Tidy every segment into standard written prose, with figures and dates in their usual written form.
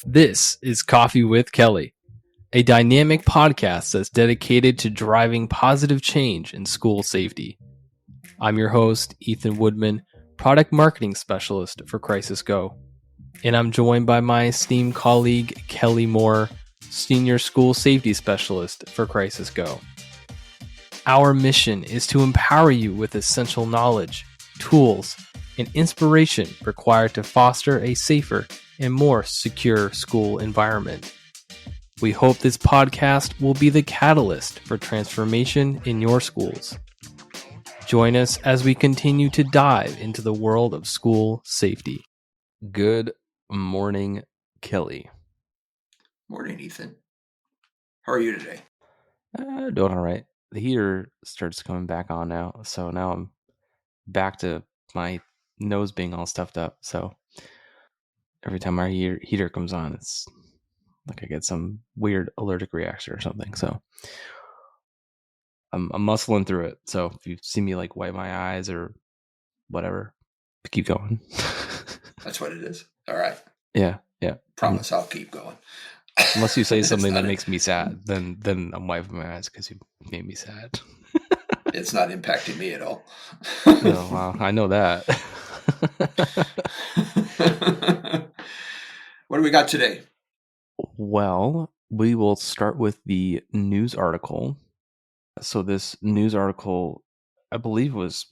This is Coffee with Kelly, a dynamic podcast that's dedicated to driving positive change in school safety. I'm your host, Ethan Woodman, Product Marketing Specialist for Crisis Go, and I'm joined by my esteemed colleague, Kelly Moore, Senior School Safety Specialist for Crisis Go. Our mission is to empower you with essential knowledge, tools, and inspiration required to foster a safer and more secure school environment. We hope this podcast will be the catalyst for transformation in your schools. Join us as we continue to dive into the world of school safety. Good morning, Kelly. Morning, Ethan. How are you today? Doing all right. The heater starts coming back on now, so now I'm back to my nose being all stuffed up. So every time our heater comes on, it's like I get some weird allergic reaction or something. So I'm muscling through it. So if you see me like wipe my eyes or whatever, keep going. That's what it is. All right. Yeah. Promise I'll keep going. Unless you say something that makes me sad, then I'm wiping my eyes because you made me sad. It's not impacting me at all. No, wow, I know that. What do we got today? Well, we will start with the news article. So this news article, I believe, was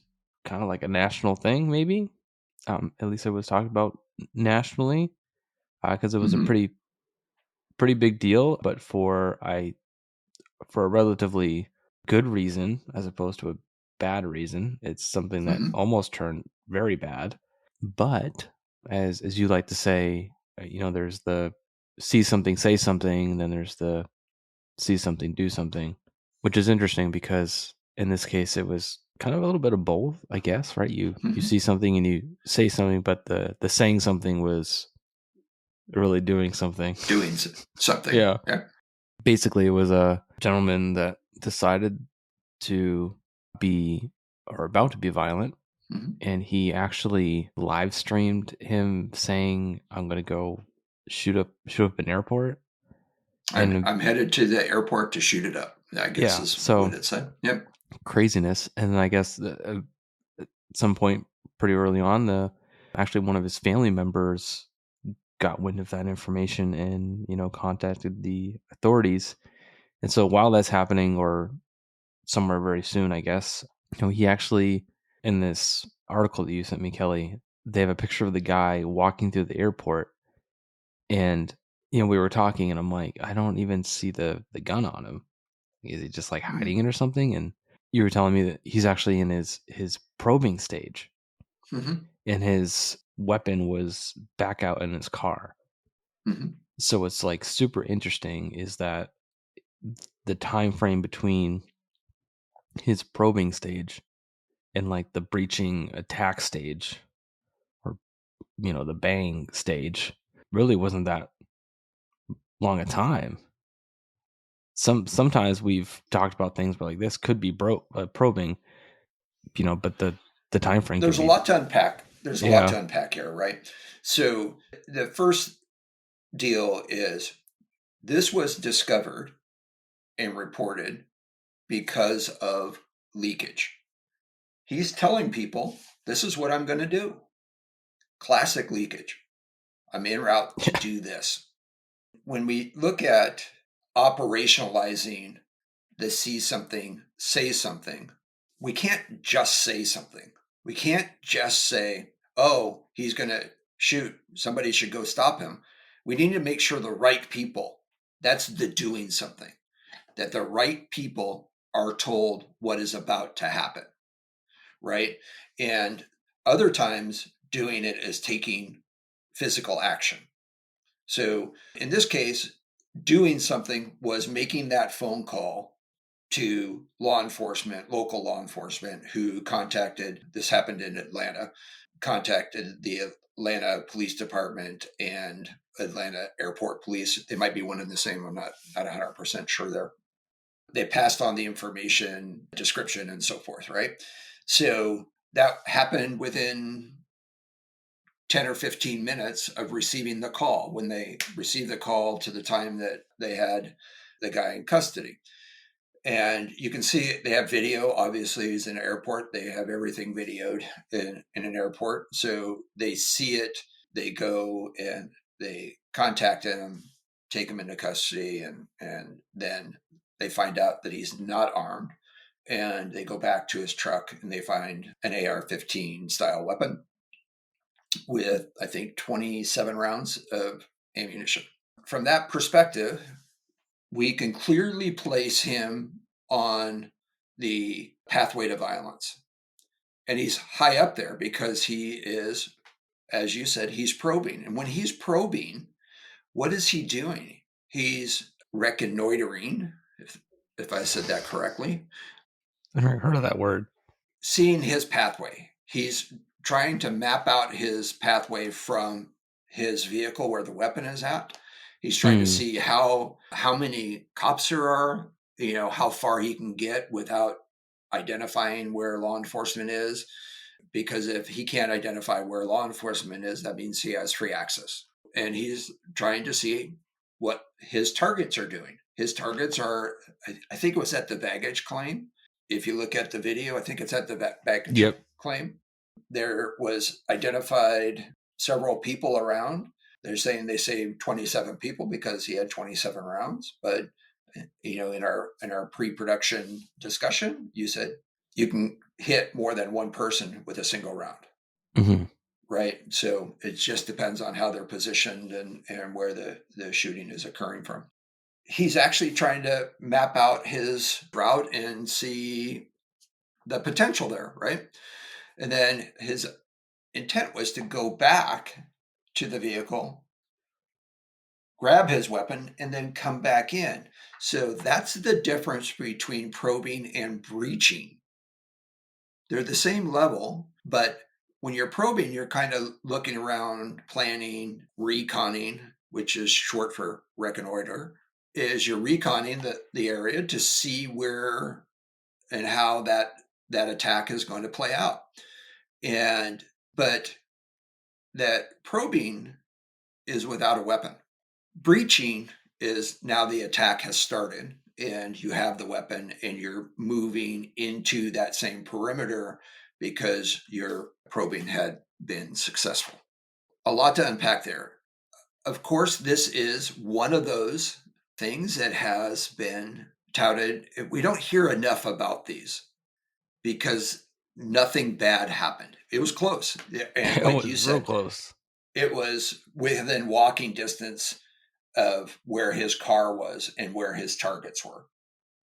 kind of like a national thing, maybe. At least it was talked about nationally, because it was a pretty big deal, but for a relatively good reason as opposed to a bad reason. It's something that almost turned very bad. But as you like to say, there's the see something, say something, then there's the see something, do something, which is interesting because in this case it was kind of a little bit of both, I guess, right? You see something and you say something, but the saying something was really doing something. Doing something. Yeah. Basically, it was a gentleman that decided to be or about to be violent, and he actually live streamed him saying, "I'm going to go shoot up an airport." And I'm headed to the airport to shoot it up, I guess is what it said. Yep. Craziness. And I guess at some point pretty early on, actually one of his family members got wind of that information and, contacted the authorities. And so while that's happening, or somewhere very soon, I guess, he actually, in this article that you sent me, Kelly, they have a picture of the guy walking through the airport. And, we were talking and I'm like, I don't even see the gun on him. Is he just like hiding it or something? And you were telling me that he's actually in his probing stage. And his weapon was back out in his car. So it's like super interesting is that the time frame between his probing stage and like the breaching attack stage, or the bang stage, really wasn't that long a time. Sometimes we've talked about things where like this could be probing, but the time frame. There's a lot to unpack. There's a lot to unpack here, right? So the first deal is this was discovered and reported because of leakage. He's telling people, this is what I'm going to do. Classic leakage. I'm en route to do this. When we look at operationalizing the see something, say something, we can't just say something. We can't just say, oh, he's going to shoot. Somebody should go stop him. We need to make sure the right people, that's the doing something, that the right people are told what is about to happen, right? And other times doing it is taking physical action. So in this case, doing something was making that phone call to law enforcement, local law enforcement, who contacted, this happened in Atlanta, contacted the Atlanta Police Department and Atlanta Airport Police. They might be one and the same. I'm not 100% sure there. they passed on the information, description, and so forth, right? So that happened within 10 or 15 minutes of receiving the call, when they received the call to the time that they had the guy in custody. And you can see they have video. Obviously, he's in an airport. They have everything videoed in an airport. So they see it. They go and they contact him, take him into custody, and then they find out that he's not armed. And they go back to his truck and they find an AR-15 style weapon with, I think, 27 rounds of ammunition. From that perspective, we can clearly place him on the pathway to violence. And he's high up there because he is, as you said, he's probing. And when he's probing, what is he doing? He's reconnoitering, if I said that correctly, I've never heard of that word. seeing his pathway. He's trying to map out his pathway from his vehicle where the weapon is at. He's trying to see how many cops there are, how far he can get without identifying where law enforcement is. Because if he can't identify where law enforcement is, that means he has free access. And he's trying to see what his targets are doing. His targets are, I think it was at the baggage claim. If you look at the video, I think it's at the baggage Yep. claim. There was identified several people around. They're saying they saved 27 people because he had 27 rounds. But in our pre-production discussion, you said you can hit more than one person with a single round. Mm-hmm. Right. So it just depends on how they're positioned and where the shooting is occurring from. He's actually trying to map out his route and see the potential there, right? And then his intent was to go back to the vehicle, grab his weapon, and then come back in. So that's the difference between probing and breaching. They're the same level, but when you're probing, you're kind of looking around, planning, reconning, which is short for reconnoiter, is you're reconning the area to see where and how that attack is going to play out. But that probing is without a weapon. Breaching is now the attack has started and you have the weapon and you're moving into that same perimeter because your probing had been successful. A lot to unpack there. Of course, this is one of those things that has been touted. We don't hear enough about these because nothing bad happened. It was close. And It like you was real said, close. it was within walking distance of where his car was and where his targets were.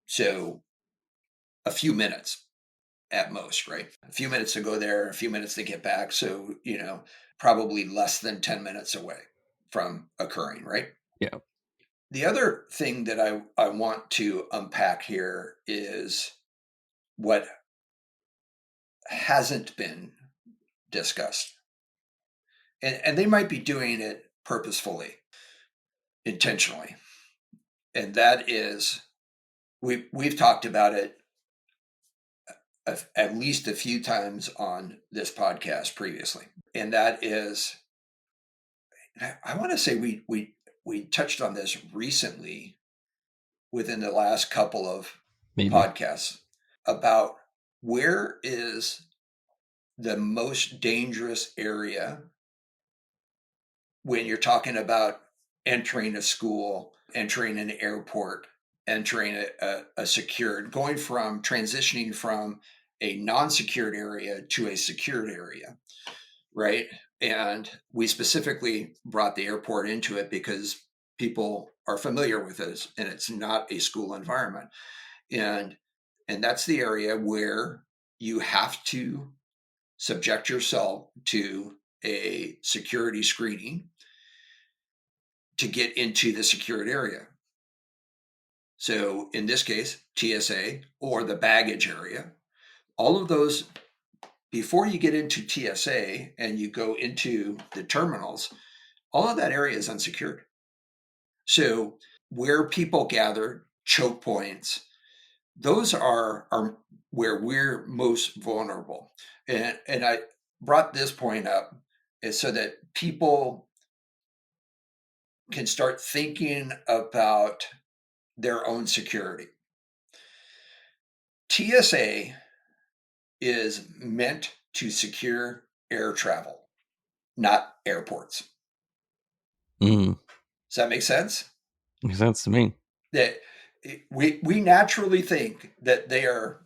So a few minutes at most, right? A few minutes to go there, a few minutes to get back. So, probably less than 10 minutes away from occurring, right? Yeah. The other thing that I want to unpack here is what hasn't been discussed. And they might be doing it purposefully, intentionally. And that is, we've talked about it at least a few times on this podcast previously. And that is, I want to say we touched on this recently within the last couple of Maybe. podcasts about where is the most dangerous area when you're talking about entering a school, entering an airport, entering a secured, going from transitioning from a non-secured area to a secured area, right? And we specifically brought the airport into it because people are familiar with this and it's not a school environment. And that's the area where you have to subject yourself to a security screening to get into the secured area. So in this case, TSA or the baggage area, all of those, before you get into TSA and you go into the terminals, all of that area is unsecured. So where people gather, choke points, those are where we're most vulnerable. And I brought this point up is so that people can start thinking about their own security. TSA is meant to secure air travel, not airports. Mm. Does that make sense? Makes sense to me. That we naturally think that they are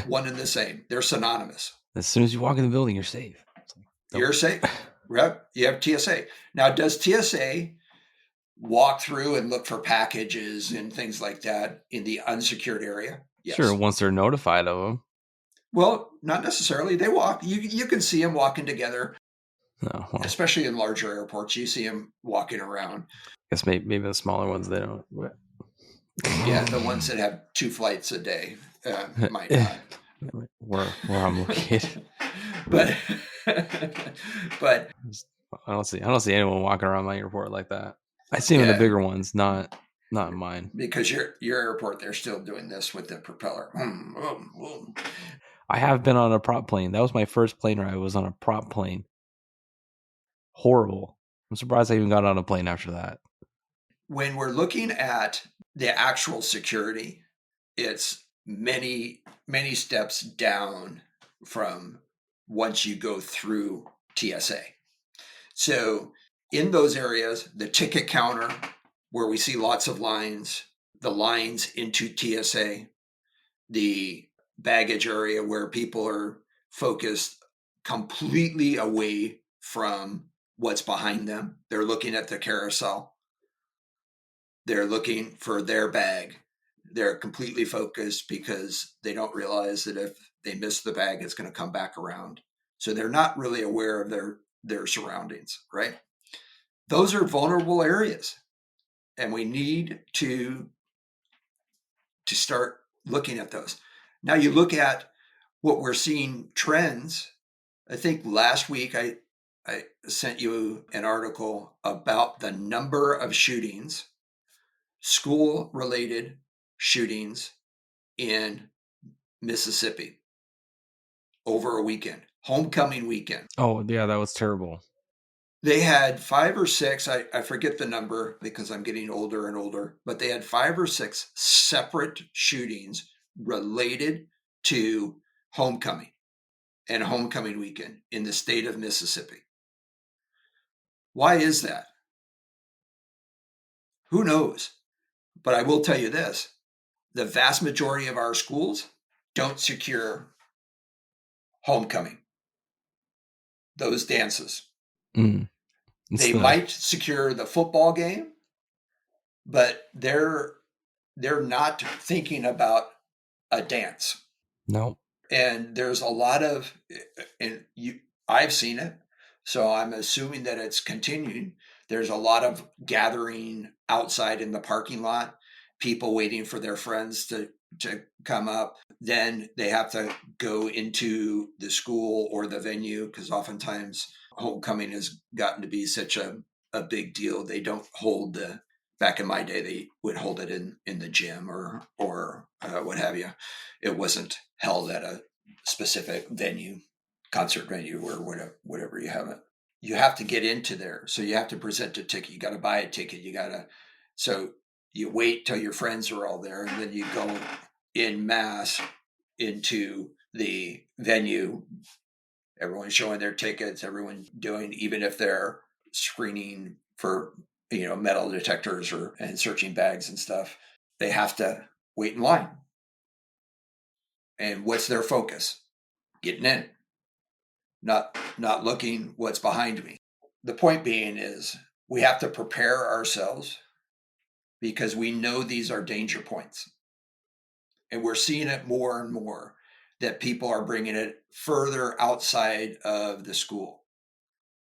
one and the same. They're synonymous. As soon as you walk in the building, you're safe. It's like, You're nope. safe. Yep. You have TSA. Now, does TSA walk through and look for packages and things like that in the unsecured area? Sure, Yes. once they're notified of them. Well, not necessarily. They walk. You can see them walking together, No, well, especially in larger airports. You see them walking around. I guess maybe the smaller ones they don't. Yeah, the ones that have 2 flights a day might not. Where I'm located. but but I don't see anyone walking around my airport like that. I see them in the yeah, bigger ones, not in mine. because your airport, they're still doing this with the propeller. I have been on a prop plane. That was my first plane ride. I was on a prop plane. Horrible. I'm surprised I even got on a plane after that. When we're looking at the actual security, it's many steps down from once you go through TSA. So in those areas, the ticket counter where we see lots of lines, the lines into TSA, the baggage area where people are focused completely away from what's behind them. They're looking at the carousel. They're looking for their bag. They're completely focused because they don't realize that if they miss the bag, it's going to come back around. So they're not really aware of their surroundings, right? Those are vulnerable areas, and we need to start looking at those. Now you look at what we're seeing trends. I think last week I sent you an article about the number of shootings, school related shootings in Mississippi over a weekend, homecoming weekend. Oh yeah, that was terrible. They had 5 or 6, I forget the number because I'm getting older and older, but they had 5 or 6 separate shootings related to homecoming and homecoming weekend in the state of Mississippi. Why is that? Who knows? But I will tell you this, the vast majority of our schools don't secure homecoming, those dances. Mm. It's They the might secure the football game, but they're not thinking about a dance. no. And there's a lot of, and you, I've seen it, so I'm assuming that it's continuing. There's a lot of gathering outside in the parking lot, people waiting for their friends to come up. Then they have to go into the school or the venue because oftentimes homecoming has gotten to be such a big deal. They don't hold the, back in my day they would hold it in the gym or what have you. It wasn't held at a specific venue, concert venue or whatever you have it. You have to get into there, so you have to present a ticket. You got to buy a ticket. You got to, so you wait till your friends are all there, and then you go in mass into the venue. Everyone's showing their tickets. Everyone doing, even if they're screening for metal detectors or and searching bags and stuff, they have to wait in line. And what's their focus? Getting in, not looking what's behind me. The point being is we have to prepare ourselves because we know these are danger points. And we're seeing it more and more that people are bringing it further outside of the school.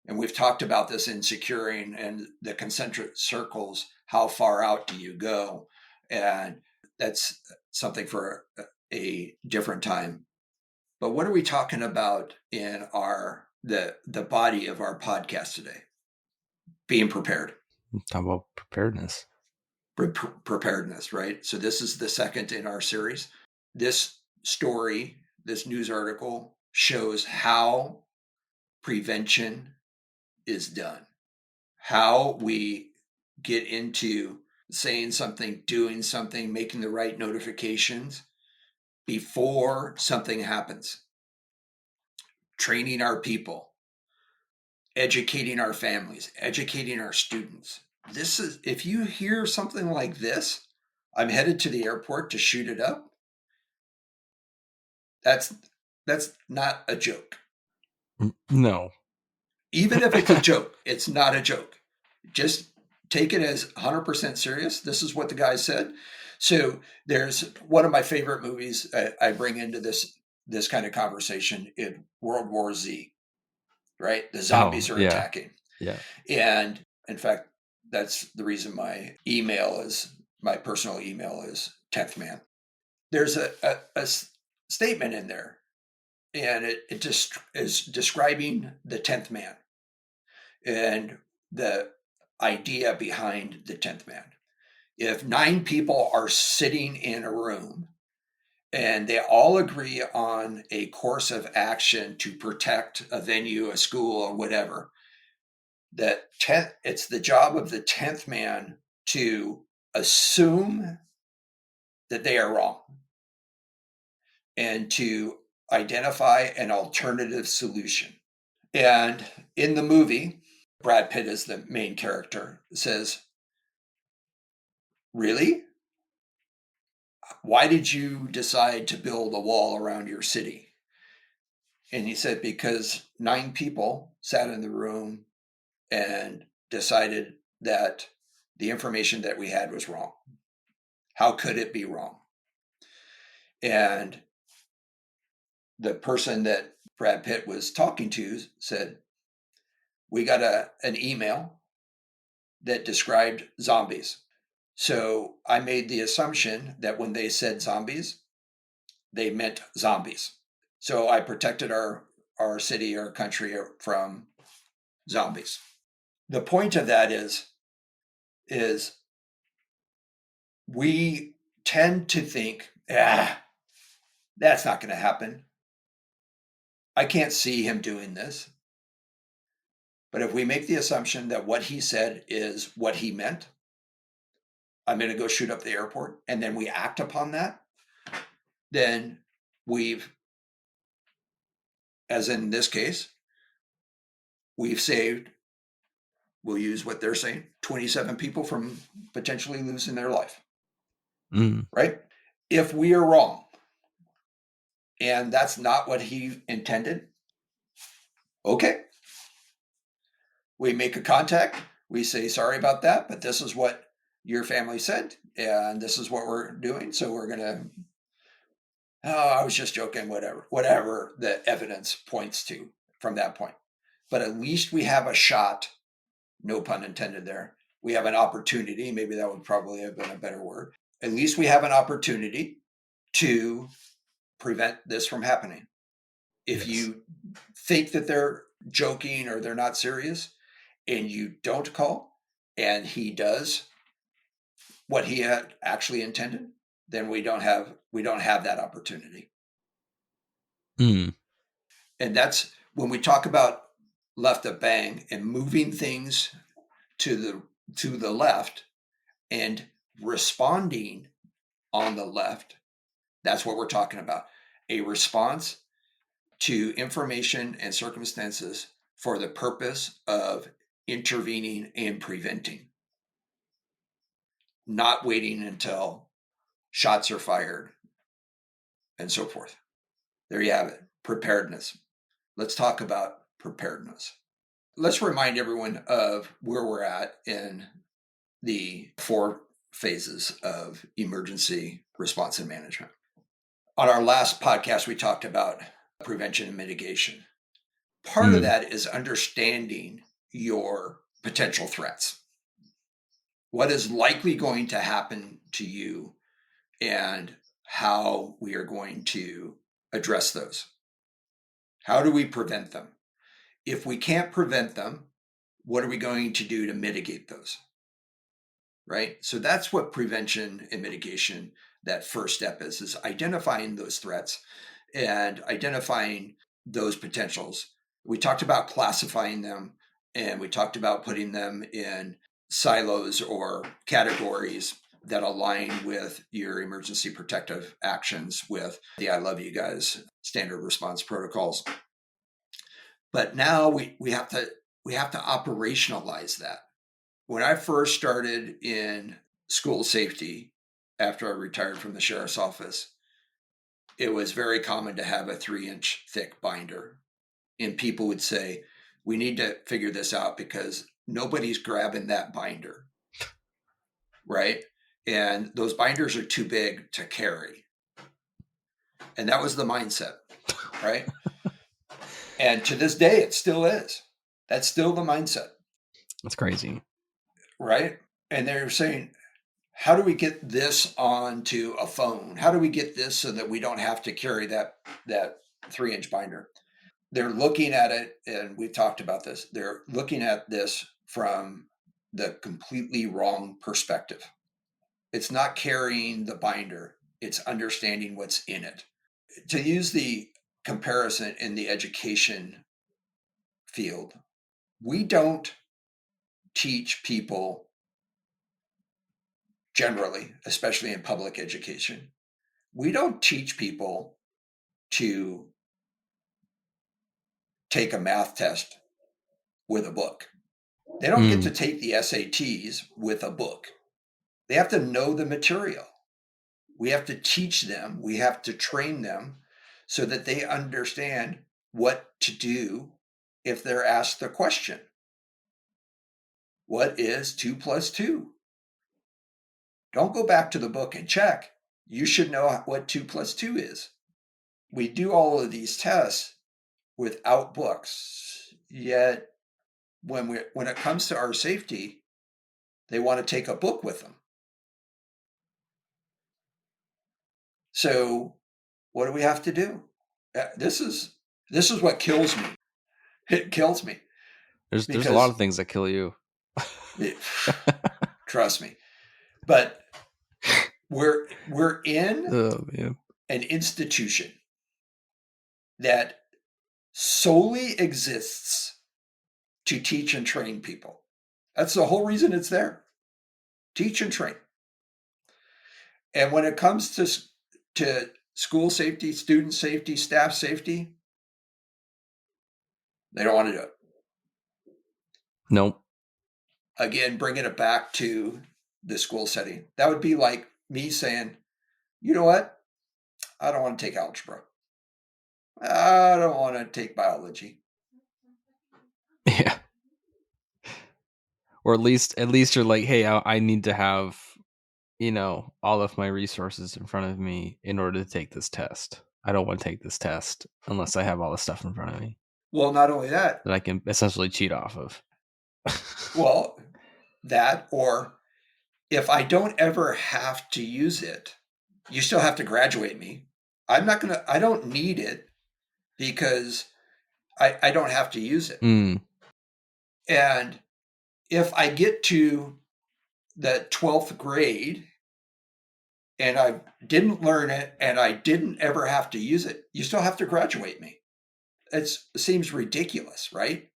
And we've talked about this in securing and the concentric circles. How far out do you go? And that's something for a different time. But what are we talking about in the body of our podcast today? Being prepared. Talk about preparedness. preparedness, right? So this is the second in our series. This story, this news article shows how prevention is done, how we get into saying something, doing something, making the right notifications before something happens, training our people, educating our families, educating our students. This is, if you hear something like this, I'm headed to the airport to shoot it up. That's not a joke. No. Even if it's a joke, it's not a joke. Just take it as 100% serious. This is what the guy said. So there's one of my favorite movies I bring into this kind of conversation in World War Z, right? The Oh, zombies are yeah. attacking. Yeah. And in fact, that's the reason my personal email is 10th man. There's a statement in there, and it just is describing the 10th man and the idea behind the 10th man. If 9 people are sitting in a room and they all agree on a course of action to protect a venue, a school, or whatever, it's the job of the 10th man to assume that they are wrong and to identify an alternative solution. And in the movie, Brad Pitt is the main character, says, really? Why did you decide to build a wall around your city? And he said, because 9 people sat in the room and decided that the information that we had was wrong. How could it be wrong? And the person that Brad Pitt was talking to said, we got an email that described zombies. So I made the assumption that when they said zombies, they meant zombies. So I protected our city, our country from zombies. The point of that is we tend to think, that's not going to happen. I can't see him doing this. But if we make the assumption that what he said is what he meant, I'm going to go shoot up the airport, and then we act upon that, then we've, as in this case, we've saved, we'll use what they're saying, 27 people from potentially losing their life, Mm. right? If we are wrong and that's not what he intended, okay. We make a contact, we say, sorry about that, but this is what your family said, and this is what we're doing. So we're going to, oh, I was just joking, whatever the evidence points to from that point. But at least we have a shot, no pun intended there. We have an opportunity, maybe that would probably have been a better word. At least we have an opportunity to prevent this from happening. If Yes. you think that they're joking or they're not serious and you don't call and he does what he had actually intended, then we don't have that opportunity. Mm. And that's when we talk about left of bang and moving things to the left and responding on the left. That's what we're talking about. A response to information and circumstances for the purpose of intervening and preventing, not waiting until shots are fired and so forth. There you have it. Preparedness. Let's talk about preparedness. Let's remind everyone of where we're at in the 4 phases of emergency response and management. On our last podcast, we talked about prevention and mitigation. Part of Mm. that is understanding your potential threats. What is likely going to happen to you and how we are going to address those. How do we prevent them? If we can't prevent them, what are we going to do to mitigate those? right? So that's what prevention and mitigation, that first step is identifying those threats and identifying those potentials. We talked about classifying them, and we talked about putting them in silos or categories that align with your emergency protective actions with the I Love You Guys standard response protocols. But now we have to operationalize that. When I first started in school safety after I retired from the sheriff's office, it was very common to have a 3-inch thick binder. And people would say, we need to figure this out because nobody's grabbing that binder, right? And those binders are too big to carry. And that was the mindset, right? And to this day, it still is. That's still the mindset, That's crazy. right? And they're saying, how do we get this onto a phone? How do we get this so that we don't have to carry that 3-inch binder? They're looking at it, and we've talked about this. They're looking at this from the completely wrong perspective. It's not carrying the binder, it's understanding what's in it. To use the comparison in the education field, we don't teach people generally, especially in public education, we don't teach people to take a math test with a book. They don't get to Mm. take the SATs with a book. They have to know the material. We have to teach them, we have to train them so that they understand what to do if they're asked the question. What is 2 plus 2? Don't go back to the book and check. You should know what 2 plus 2 is. We do all of these tests without books, yet when it comes to our safety, they want to take a book with them. So what do we have to do? This is what kills me. It kills me There's a lot because of things that kill you. it, trust me. But we're in Oh man. an institution that solely exists to teach and train people. That's the whole reason it's there. Teach and train. And when it comes to school safety, student safety, staff safety, they don't want to do it. Nope. Again, bringing it back to the school setting. That would be like me saying, you know what? I don't want to take algebra. I don't want to take biology. Yeah. Or at least you're like, hey, I need to have, all of my resources in front of me in order to take this test. I don't want to take this test unless I have all the stuff in front of me Well, not only that, that I can essentially cheat off of. well, that, or if I don't ever have to use it, you still have to graduate me. I don't need it because I don't have to use it. Mm. And if I get to the 12th grade and I didn't learn it and I didn't ever have to use it, you still have to graduate me. It seems ridiculous, right?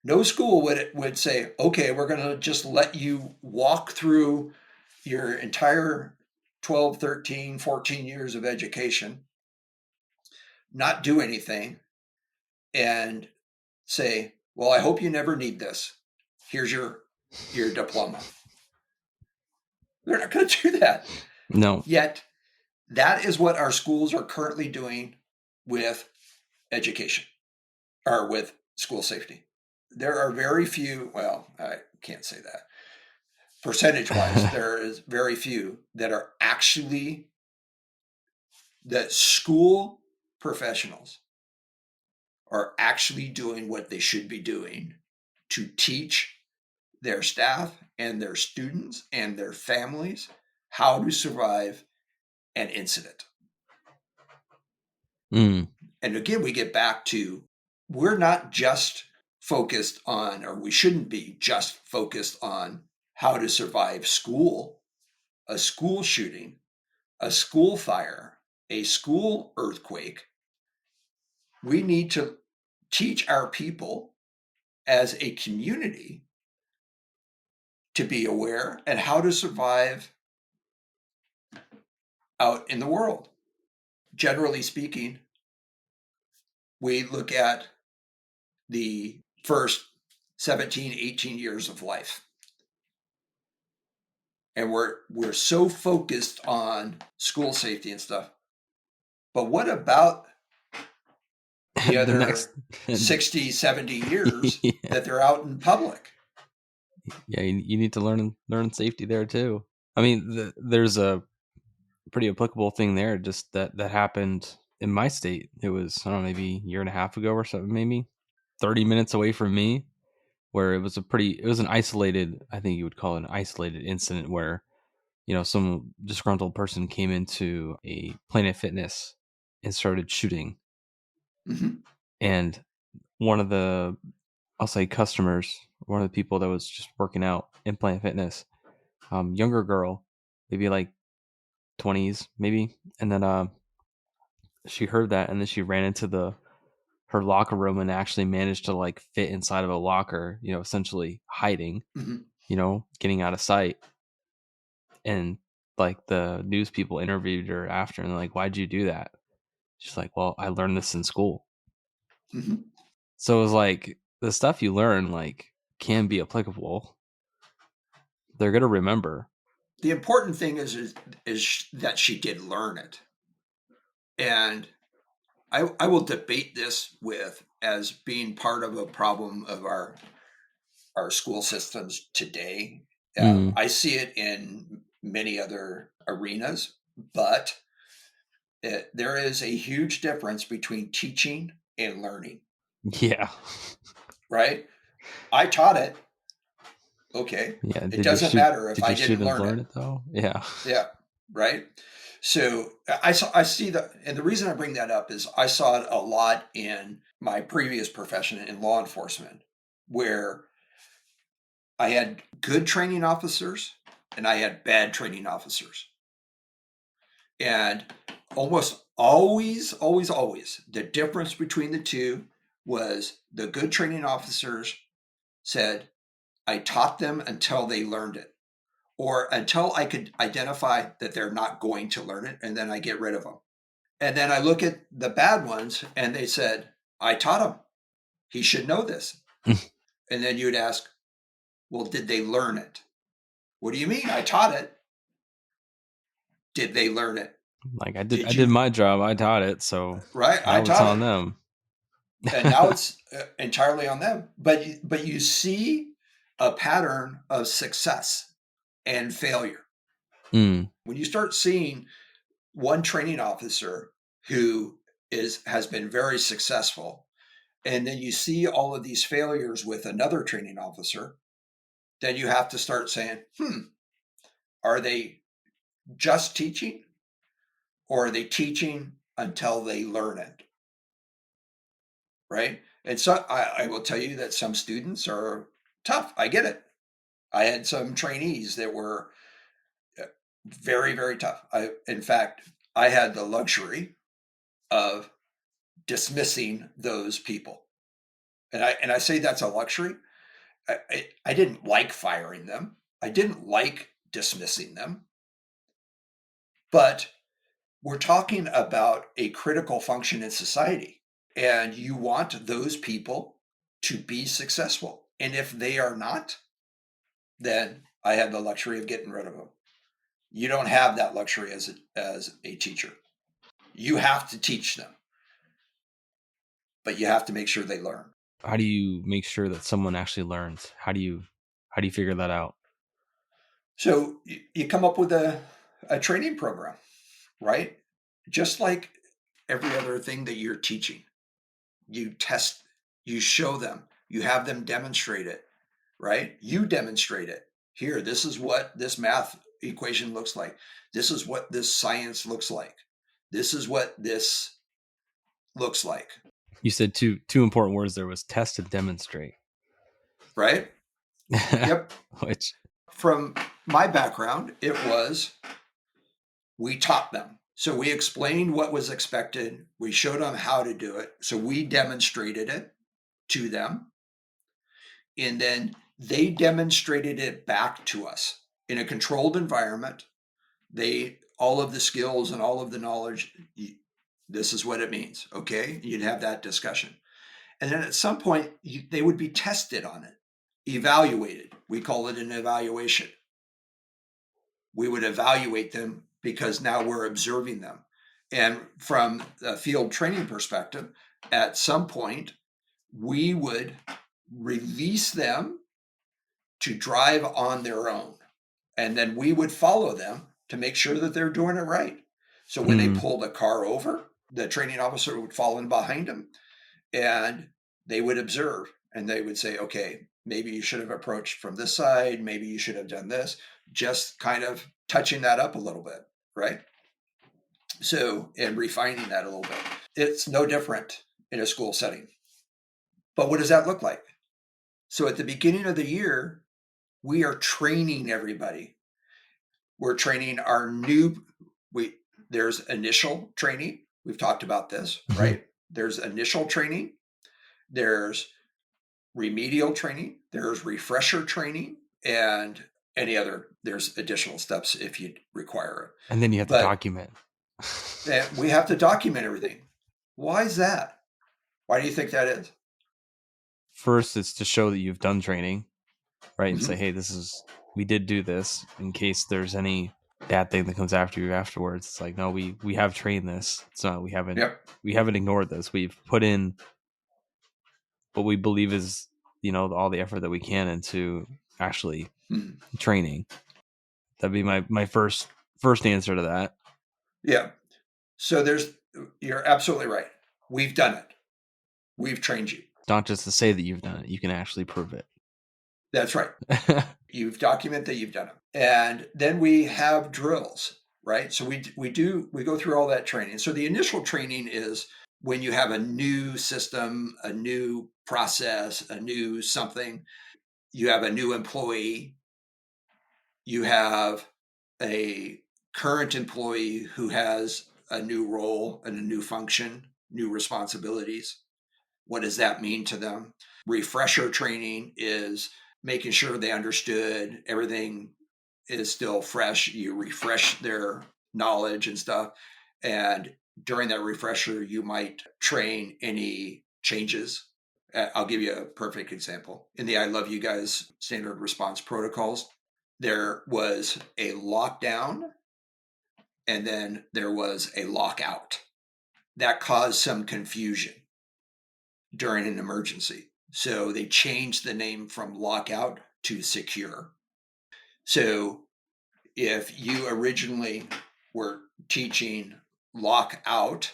No school would say, okay, we're going to just let you walk through your entire 12, 13, 14 years of education, not do anything, and say, well, I hope you never need this. Here's your diploma. They're not going to do that. No. Yet, that is what our schools are currently doing with education or with school safety. There are very few, well, I can't say that. Percentage wise, there is very few that are actually that school professionals are actually doing what they should be doing to teach their staff and their students and their families how to survive an incident. Mm. And again, we get back to we're not just focused on, or we shouldn't be just focused on how to survive school, a school shooting, a school fire, a school earthquake. We need to teach our people as a community to be aware and how to survive out in the world. Generally speaking, we look at the first 17, 18 years of life. And we're so focused on school safety and stuff. But what about the The next, other 60, 70 years yeah, that they're out in public? yeah, you need to learn safety there too. I mean, there's a pretty applicable thing there. Just that happened in my state. It was, I don't know, maybe a year and a half ago or something, maybe 30 minutes away from me, where it was an isolated, I think you would call it an isolated incident where, some disgruntled person came into a Planet Fitness and started shooting. Mm-hmm. And one of the, I'll say customers, one of the people that was just working out in Planet Fitness, younger girl, maybe like 20s, maybe. And then she heard that, and then she ran into her locker room and actually managed to like fit inside of a locker, essentially hiding, Mm-hmm. getting out of sight. And like the news people interviewed her after, and they're like, "Why'd you do that?" She's like, "Well, I learned this in school." Mm-hmm. So it was like the stuff you learn like can be applicable. They're gonna remember. The important thing is that she did learn it. And I will debate this with as being part of a problem of our school systems today. Mm, I see it in many other arenas, but there is a huge difference between teaching and learning, yeah, right? I taught it. Okay. yeah. It doesn't matter if Did I you shoot didn't and learn learn it. it though? Yeah. Yeah. Right. So I see that. And the reason I bring that up is I saw it a lot in my previous profession in law enforcement, where I had good training officers and I had bad training officers. And almost always, the difference between the two was the good training officers said, I taught them until they learned it, or until I could identify that they're not going to learn it, and then I get rid of them. And then I look at the bad ones and they said, I taught him. He should know this. And then you'd ask, well, did they learn it? What do you mean? I taught it. Did they learn it? Like I Did did you? my job. I taught it. So Right? I now it's taught on it. them. And now it's entirely on them. But you see a pattern of success and failure. Mm, When you start seeing one training officer who has been very successful, and then you see all of these failures with another training officer, then you have to start saying, are they just teaching, or are they teaching until they learn it? Right. And so I will tell you that some students are tough. I get it. I had some trainees that were very, very tough. In fact, I had the luxury of dismissing those people. And I say that's a luxury. I didn't like firing them. I didn't like dismissing them. But we're talking about a critical function in society. And you want those people to be successful. And if they are not, then I have the luxury of getting rid of them. You don't have that luxury as a teacher. You have to teach them, but you have to make sure they learn. how do you make sure that someone actually learns? How do you figure that out? So you come up with a training program, right? Just like every other thing that you're teaching, you test, you show them, you have them demonstrate it, right? You demonstrate it. Here, this is what this math equation looks like. This is what this science looks like. This is what this looks like. You said two important words there was test and demonstrate. right? Yep. Which From my background, it was we taught them. So we explained what was expected. We showed them how to do it. So we demonstrated it to them. And then they demonstrated it back to us in a controlled environment. They, all of the skills and all of the knowledge, this is what it means. Okay. You'd have that discussion. And then at some point, they would be tested on it, evaluated. We call it an evaluation. We would evaluate them because now we're observing them. And from a field training perspective, at some point, we would release them to drive on their own. And then we would follow them to make sure that they're doing it right. So when they pulled a car over, the training officer would fall in behind them and they would observe and they would say, okay, maybe you should have approached from this side. Maybe you should have done this, just kind of touching that up a little bit, right? So, and refining that a little bit. It's no different in a school setting. But what does that look like? So at the beginning of the year, we are training everybody. We're training our new, there's initial training. We've talked about this, right? There's initial training. There's remedial training. There's refresher training and there's additional steps if you require it. And then you have to document. We have to document everything. Why is that? Why do you think that is? First, it's to show that you've done training, right? And say, hey, we did do this in case there's any bad thing that comes after you afterwards. It's like, no, we have trained this. It's not, we haven't ignored this. We've put in what we believe is, all the effort that we can into actually training. That'd be my first answer to that. Yeah. So you're absolutely right. We've done it. We've trained you. Not just to say that you've done it, you can actually prove it. That's right. You've documented that you've done it. And then we have drills, right? So we go through all that training. So the initial training is when you have a new system, a new process, a new something, you have a new employee, you have a current employee who has a new role and a new function, new responsibilities. What does that mean to them? Refresher training is making sure they understood everything is still fresh. You refresh their knowledge and stuff. And during that refresher, you might train any changes. I'll give you a perfect example. In the I Love You Guys standard response protocols, there was a lockdown and then there was a lockout. That caused some confusion during an emergency. So they changed the name from lockout to secure. So if you originally were teaching lockout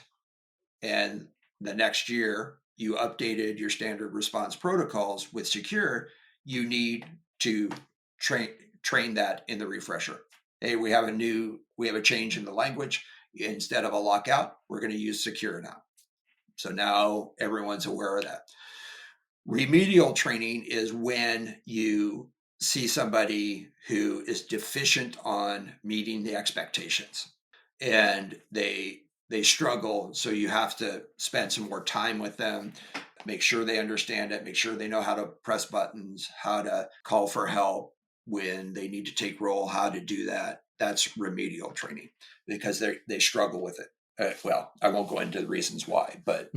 and the next year you updated your standard response protocols with secure, you need to train that in the refresher. Hey, we have a change in the language. Instead of a lockout, we're going to use secure now. So now everyone's aware of that. Remedial training is when you see somebody who is deficient on meeting the expectations and they struggle. So you have to spend some more time with them, make sure they understand it, make sure they know how to press buttons, how to call for help when they need to take roll, how to do that. That's remedial training because they struggle with it. Well, I won't go into the reasons why, but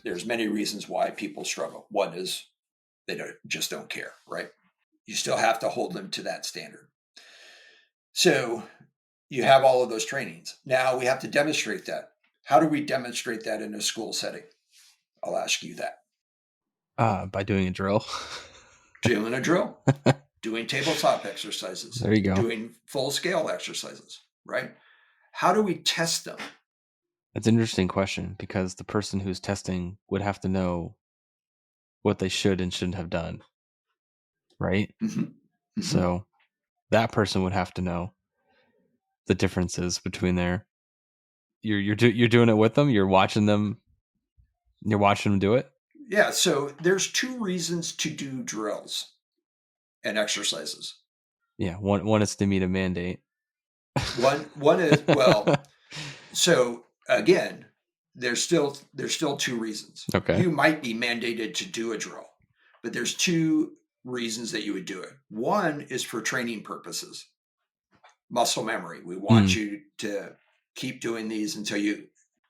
there's many reasons why people struggle. One is they just don't care, right? You still have to hold them to that standard. So you have all of those trainings. Now we have to demonstrate that. How do we demonstrate that in a school setting? I'll ask you that. By doing a drill. Doing a drill. Doing tabletop exercises. There you go. Doing full-scale exercises, right? How do we test them? That's an interesting question because the person who's testing would have to know what they should and shouldn't have done, right? Mm-hmm. Mm-hmm. So that person would have to know the differences between you're doing it with them, you're watching them You're watching them do it? Yeah, so there's two reasons to do drills and exercises. Yeah, one is to meet a mandate. One is, well, so again, there's still two reasons. Okay. You might be mandated to do a drill, but there's two reasons that you would do it. One is for training purposes, muscle memory. We want Mm, you to keep doing these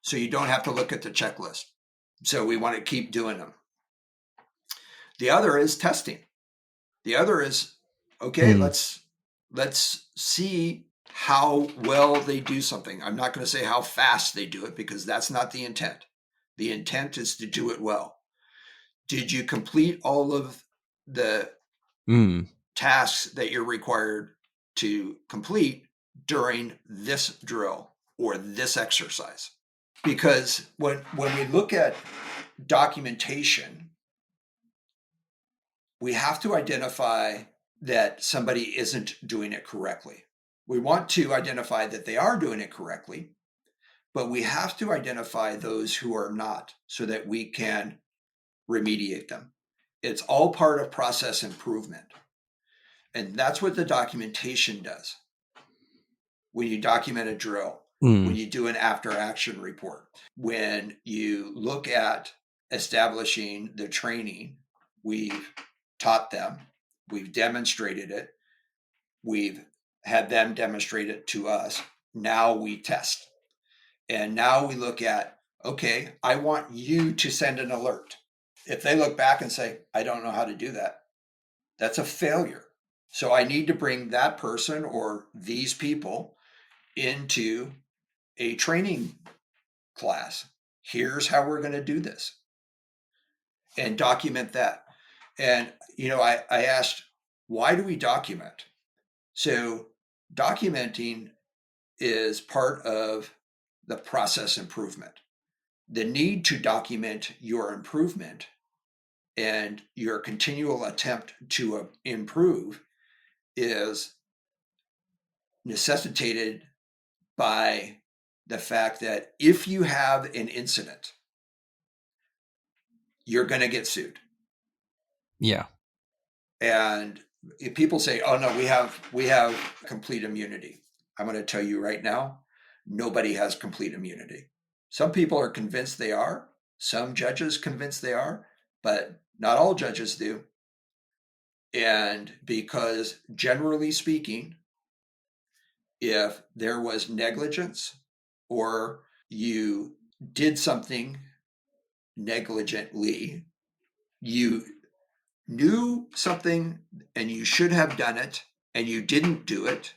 so you don't have to look at the checklist. So we want to keep doing them. The other is testing. The other is, okay, mm, let's see how well they do something. I'm not going to say how fast they do it because that's not the intent. The intent is to do it well. Did you complete all of the mm, tasks that you're required to complete during this drill or this exercise? Because when we look at documentation, we have to identify that somebody isn't doing it correctly. We want to identify that they are doing it correctly, but we have to identify those who are not so that we can remediate them. It's all part of process improvement. And that's what the documentation does. When you document a drill, when mm, you do an after action report, when you look at establishing the training, we've taught them, we've demonstrated it, we've had them demonstrate it to us. Now we test. And now we look at, okay, I want you to send an alert. If they look back and say, I don't know how to do that, that's a failure. So I need to bring that person or these people into a training class. Here's how we're going to do this and document that. And, I asked, why do we document? So documenting is part of the process improvement. The need to document your improvement and your continual attempt to improve is necessitated by the fact that if you have an incident, you're going to get sued. yeah. And if people say, "Oh no, we have complete immunity," I'm going to tell you right now, nobody has complete immunity. Some people are convinced they are. Some judges convinced they are, but not all judges do. And because generally speaking, if there was negligence or you did something negligently, you knew something and you should have done it and you didn't do it,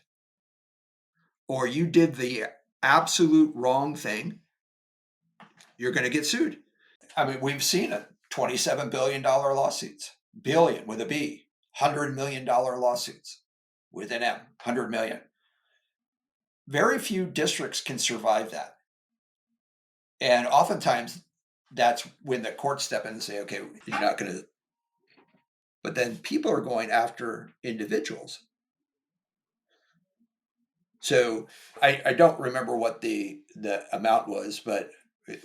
or you did the absolute wrong thing, you're going to get sued. I mean, we've seen it. $27 billion lawsuits, billion with a B, $100 million lawsuits with an M, 100 million. Very few districts can survive that. And oftentimes that's when the courts step in and say, okay, you're not going to. But then people are going after individuals. So I don't remember what the amount was, but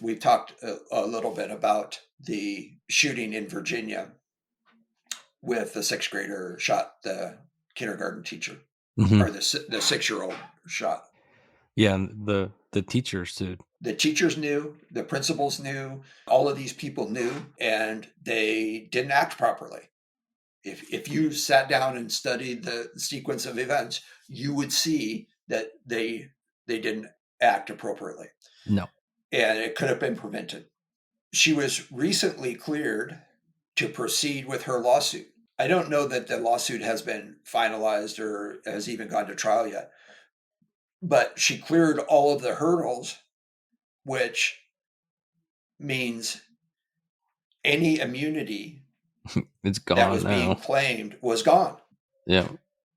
we've talked a little bit about the shooting in Virginia with the sixth grader shot the kindergarten teacher, Hmm. or the 6-year-old shot. Yeah, and the teachers too. The teachers knew, the principals knew, all of these people knew, and they didn't act properly. If you sat down and studied the sequence of events, you would see that they didn't act appropriately, No. and it could have been prevented. She was recently cleared to proceed with her lawsuit. I don't know that the lawsuit has been finalized or has even gone to trial yet, but she cleared all of the hurdles, which means any immunity It's that gone was being now. claimed was gone. Yeah.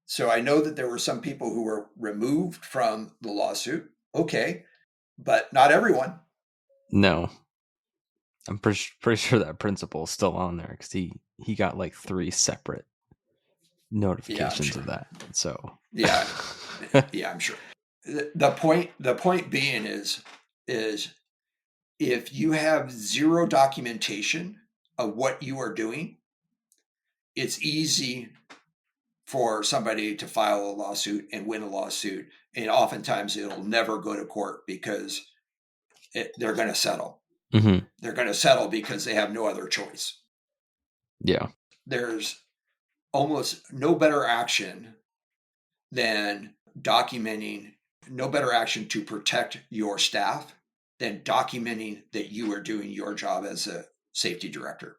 So I know that there were some people who were removed from the lawsuit. Okay, but not everyone. No. I'm pretty sure that principal is still on there because he got like 3 separate Yeah, I'm notifications sure. of that. So Yeah, yeah, I'm sure. The point being is if you have zero documentation of what you are doing, it's easy for somebody to file a lawsuit and win a lawsuit. And oftentimes it'll never go to court because they're going to settle. Hmm. They're going to settle because they have no other choice. Yeah. There's almost no better action than documenting, no better action to protect your staff than documenting that you are doing your job as a safety director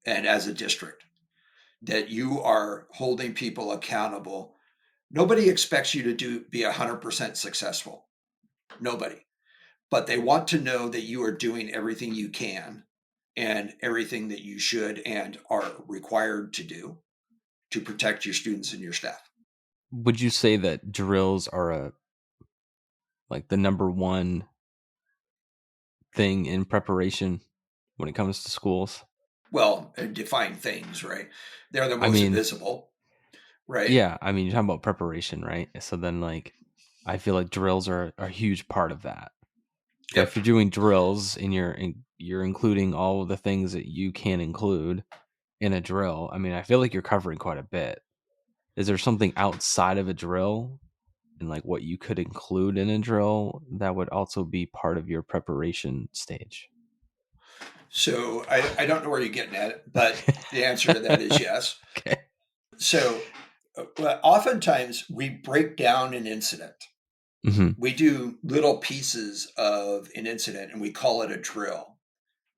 and as a district, that you are holding people accountable. Nobody expects you to be 100% successful. Nobody. But they want to know that you are doing everything you can and everything that you should and are required to do to protect your students and your staff. Would you say that drills are like the number one thing in preparation when it comes to schools? Well, define things, right? They're the I most mean, visible, right? yeah, I mean, you're talking about preparation, right? So then, like, I feel like drills are a huge part of that. So if Yep. you're doing drills and you're including all of the things that you can include in a drill, I mean, I feel like you're covering quite a bit. Is there something outside of a drill and like what you could include in a drill that would also be part of your preparation stage? So I don't know where you're getting at it, but the answer to that is yes. Okay. So oftentimes we break down an incident. Hmm. We do little pieces of an incident and we call it a drill,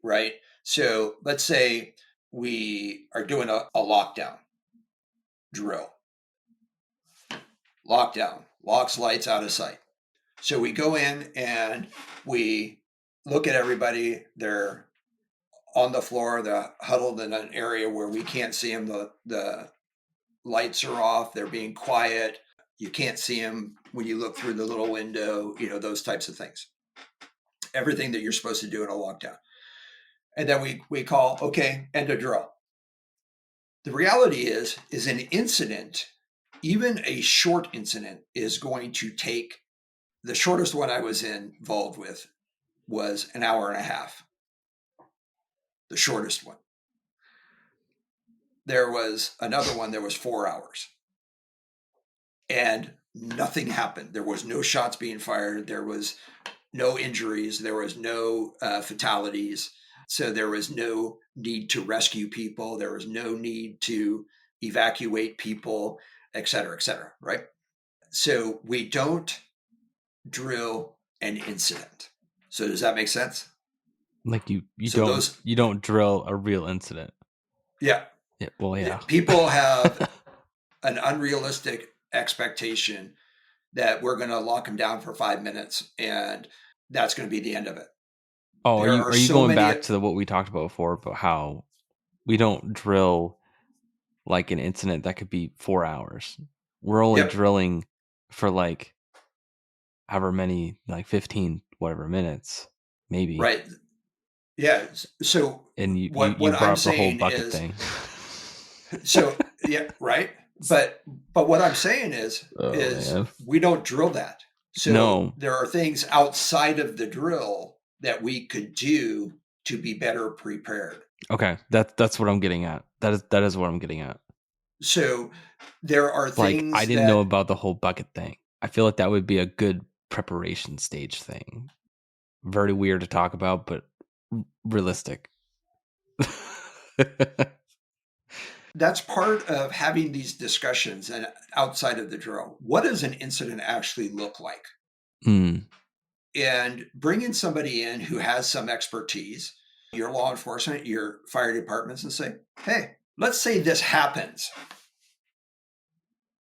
right? So let's say we are doing a lockdown drill. Lockdown, locks, lights, out of sight. So we go in and we look at everybody. They're on the floor. They're huddled in an area where we can't see them. The lights are off. They're being quiet. You can't see them when you look through the little window, those types of things. Everything that you're supposed to do in a lockdown. And then we call, okay, end of drill. The reality is an incident, even a short incident, is going to take, the shortest one I was involved with was an hour and a half. The shortest one. There was another one, there was 4 hours. And nothing happened. There was no shots being fired. There was no injuries. There was no fatalities. So there was no need to rescue people. There was no need to evacuate people, et cetera, right? So we don't drill an incident. So does that make sense? Like you So don't those, you don't drill a real incident. yeah, Yeah, well, yeah. people have an unrealistic expectation that we're going to lock them down for 5 minutes and that's going to be the end of it. Oh, There are are you so going many. back to what we talked about before about how we don't drill like an incident that could be 4 hours? We're only Yep, drilling for like however many, like 15 whatever minutes, maybe. right. Yeah. So And you what brought I'm up the whole saying bucket is, thing. so yeah, right. But what I'm saying Oh is man. we don't drill that. So No. there are things outside of the drill that we could do to be better prepared. Okay. That's what I'm getting at. That is what I'm getting at. So there are Like I things didn't know that, about the whole bucket thing. I feel like that would be a good preparation stage thing. Very weird to talk about, but realistic. that's part of having these discussions and outside of the drill. What does an incident actually look like? Mm, And bringing somebody in who has some expertise, your law enforcement, your fire departments, and say, hey, let's say this happens.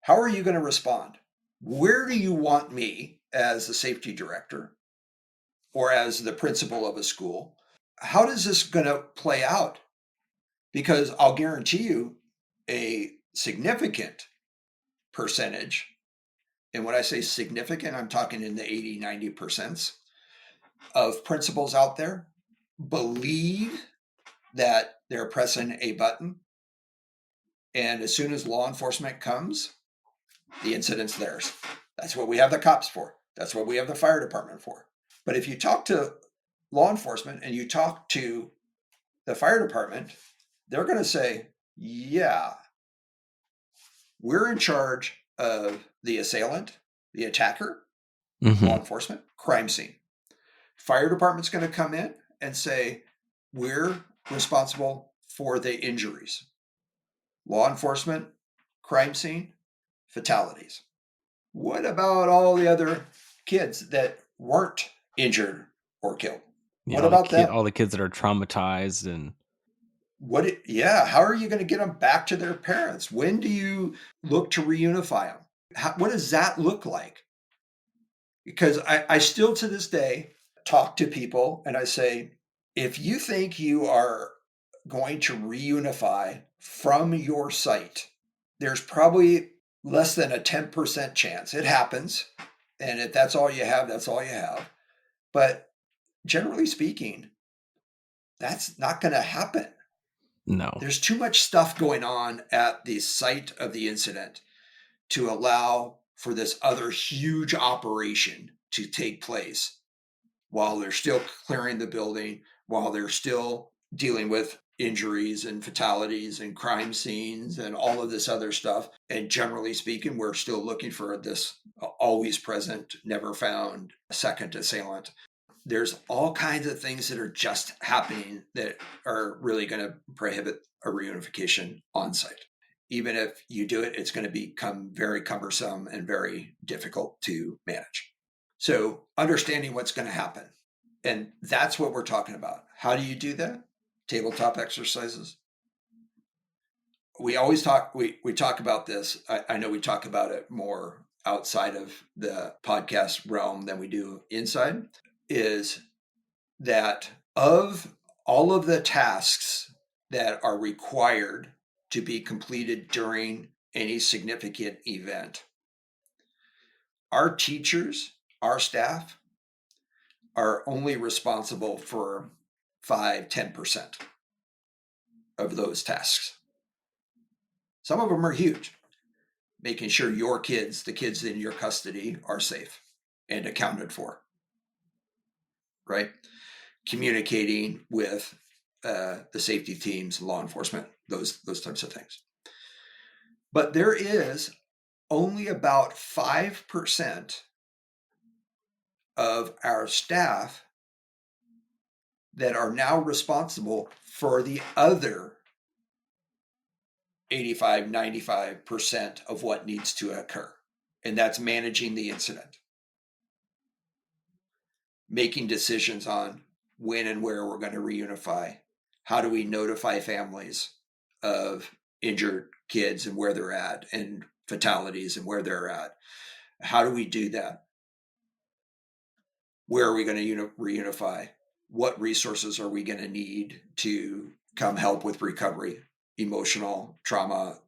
How are you going to respond? Where do you want me as the safety director or as the principal of a school? How does this going to play out? Because I'll guarantee you a significant percentage. And when I say significant, I'm talking in the 80, 90% of principals out there believe that they're pressing a button. And as soon as law enforcement comes, the incident's theirs. That's what we have the cops for. That's what we have the fire department for. But if you talk to law enforcement and you talk to the fire department, they're going to say, yeah, we're in charge of the assailant, the attacker, law Mhm. enforcement, crime scene. Fire department's going to come in and say, we're responsible for the injuries. Law enforcement, crime scene, fatalities. What about all the other kids that weren't injured or killed? Yeah, What about them? all the kids that are traumatized and Yeah, how are you going to get them back to their parents? When do you look to reunify them? What does that look like? Because I still to this day talk to people and I say, if you think you are going to reunify from your site, there's probably less than a 10% chance. It happens. And if that's all you have, that's all you have. But generally speaking, that's not going to happen. no. There's too much stuff going on at the site of the incident to allow for this other huge operation to take place while they're still clearing the building, while they're still dealing with injuries and fatalities and crime scenes and all of this other stuff. And generally speaking, we're still looking for this always present, never found second assailant. There's all kinds of things that are just happening that are really going to prohibit a reunification on site. Even if you do it, it's going to become very cumbersome and very difficult to manage. So, understanding what's going to happen. And that's what we're talking about. How do you do that? Tabletop exercises. We always talk, we talk about this. I know we talk about it more outside of the podcast realm than we do inside, is that of all of the tasks that are required to be completed during any significant event, our teachers, our staff are only responsible for 5-10% of those tasks. Some of them are huge, making sure your kids, the kids in your custody, are safe and accounted for, right? Communicating with the safety teams, law enforcement, those types of things. But there is only about 5% of our staff that are now responsible for the other 85-95% of what needs to occur. And that's managing the incident, making decisions on when and where we're going to reunify. How do we notify families of injured kids and where they're at, and fatalities and where they're at? How do we do that? Where are we going to reunify? What resources are we going to need to come help with recovery, emotional trauma,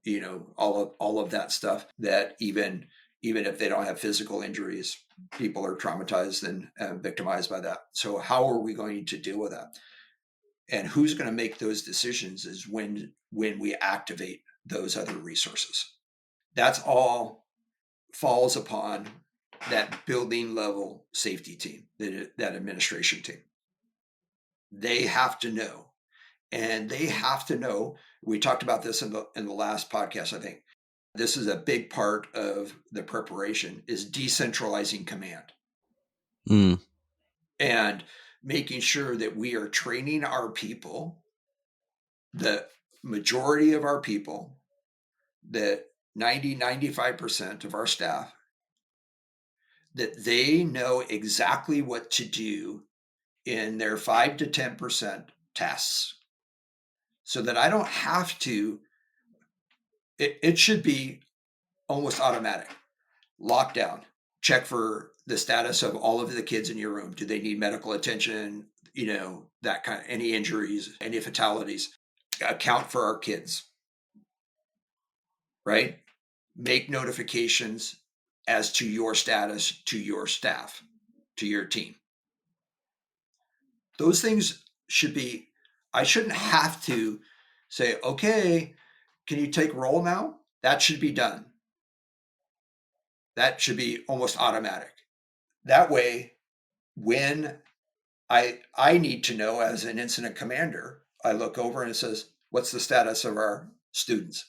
all of that stuff that even if they don't have physical injuries, people are traumatized and victimized by that. So how are we going to deal with that? And who's going to make those decisions is when we activate those other resources. That's all falls upon that building level safety team, that administration team. They have to know. And they have to know, we talked about this in the last podcast, I think. This is a big part of the preparation, is decentralizing command. Mm. And making sure that we are training our people, the majority of our people, that 90-95% of our staff, that they know exactly what to do in their 5-10% tasks, so that I don't have to. It should be almost automatic. Lockdown. Check for the status of all of the kids in your room. Do they need medical attention? That kind of, any injuries, any fatalities. Account for our kids, right? Make notifications as to your status to your staff, to your team. Those things should be, I shouldn't have to say, okay, can you take roll now? That should be done. That should be almost automatic. That way, when I need to know as an incident commander. I look over and it says, what's the status of our students?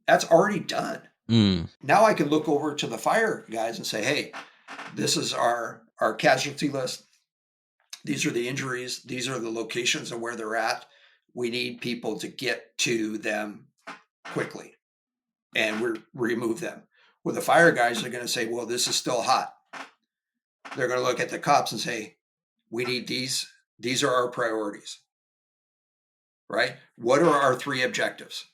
That's already done. Mm. Now I can look over to the fire guys and say, hey, this is our casualty list. These are the injuries. These are the locations of where they're at. We need people to get to them quickly, and we remove them. Well, the fire guys are going to say, well, this is still hot. They're going to look at the cops and say, we need these. These are our priorities, right? What are our 3 objectives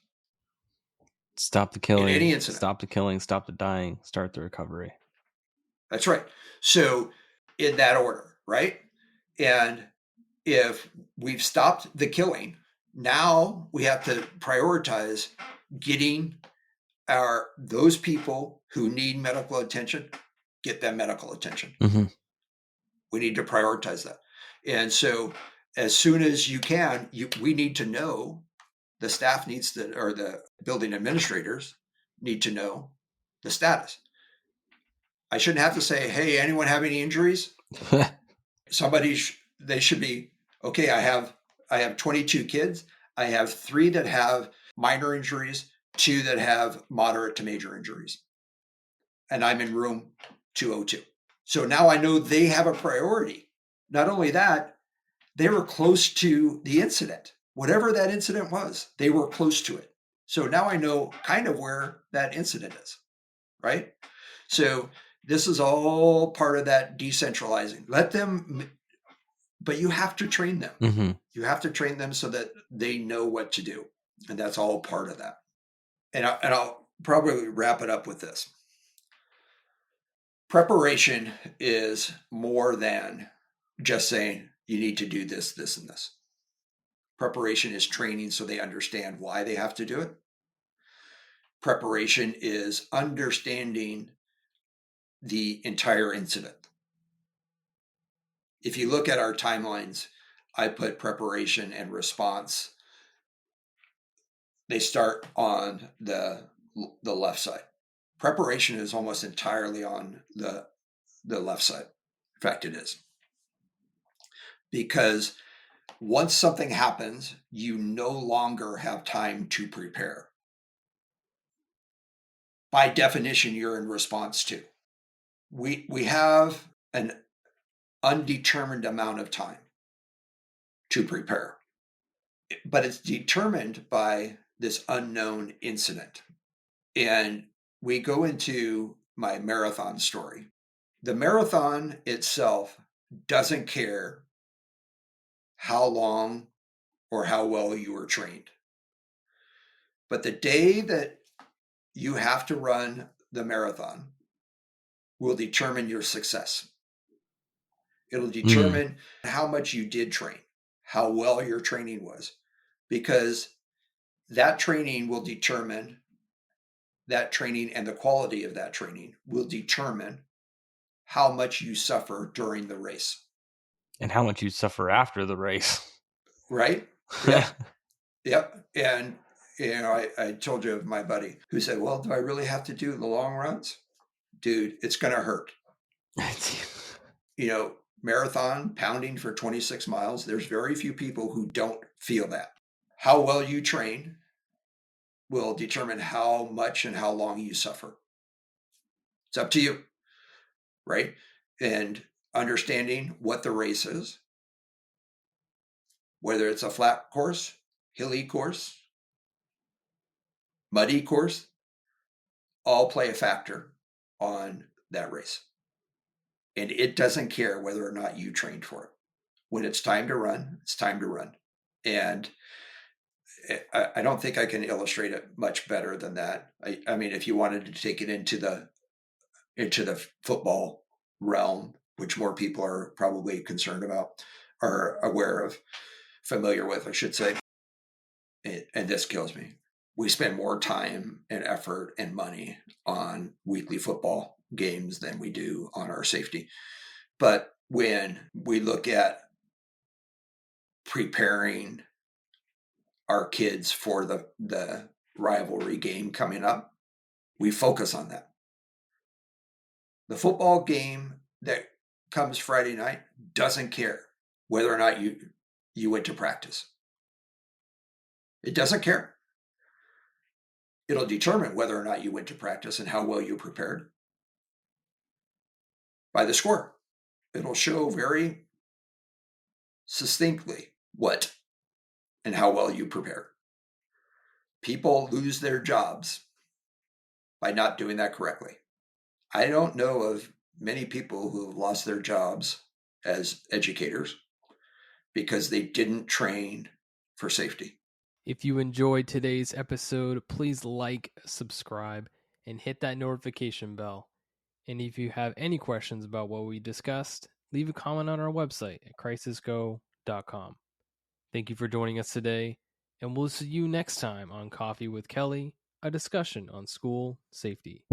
Stop the in any killing, incident? stop the killing, stop the dying, start the recovery. That's right. So, in that order, right? And if we've stopped the killing, now we have to prioritize getting those people who need medical attention, get them medical attention. Mm-hmm. We need to prioritize that. And so as soon as you can, we need to know, the staff needs to, or the building administrators need to know the status. I shouldn't have to say, hey, anyone have any injuries? They should be, okay, I have 22 kids. I have 3 that have minor injuries, 2 that have moderate to major injuries. And I'm in room 202. So now I know they have a priority. Not only that, they were close to the incident. Whatever that incident was, they were close to it. So now I know kind of where that incident is, right? So this is all part of that decentralizing. Let them, but you have to train them. Mm-hmm. You have to train them so that they know what to do. And that's all part of that. And I'll probably wrap it up with this. Preparation is more than just saying you need to do this, this, and this. Preparation is training so they understand why they have to do it. Preparation is understanding the entire incident. If you look at our timelines, I put preparation and response. They start on the left side. Preparation is almost entirely on the left side. In fact, it is. Because once something happens, you no longer have time to prepare. By definition, you're in response to. We have an undetermined amount of time to prepare, but it's determined by this unknown incident. And we go into my marathon story. The marathon itself doesn't care how long or how well you were trained. But the day that you have to run the marathon will determine your success. It'll Mm. determine how much you did train, how well your training was, because that training will determine, that training and the quality of that training will determine how much you suffer during the race. And how much you suffer after the race. Right? Yep. Yep. And, I told you of my buddy who said, well, do I really have to do the long runs? Dude, it's going to hurt. Marathon pounding for 26 miles, there's very few people who don't feel that. How well you train will determine how much and how long you suffer. It's up to you, right? And understanding what the race is, whether it's a flat course, hilly course, muddy course, all play a factor on that race. And it doesn't care whether or not you trained for it. When it's time to run, it's time to run. And I don't think I can illustrate it much better than that. I mean, if you wanted to take it into the football realm, which more people are probably concerned about, are aware of, familiar with, I should say, and this kills me. We spend more time and effort and money on weekly football games than we do on our safety. But when we look at preparing our kids for the rivalry game coming up, we focus on that. The football game that comes Friday night doesn't care whether or not you went to practice. It doesn't care. It'll determine whether or not you went to practice and how well you prepared by the score. It'll show very succinctly what and how well you prepared. People lose their jobs by not doing that correctly. I don't know of many people who have lost their jobs as educators because they didn't train for safety. If you enjoyed today's episode, please like, subscribe, and hit that notification bell. And if you have any questions about what we discussed, leave a comment on our website at crisisgo.com. Thank you for joining us today, and we'll see you next time on Coffee with Kelly, a discussion on school safety.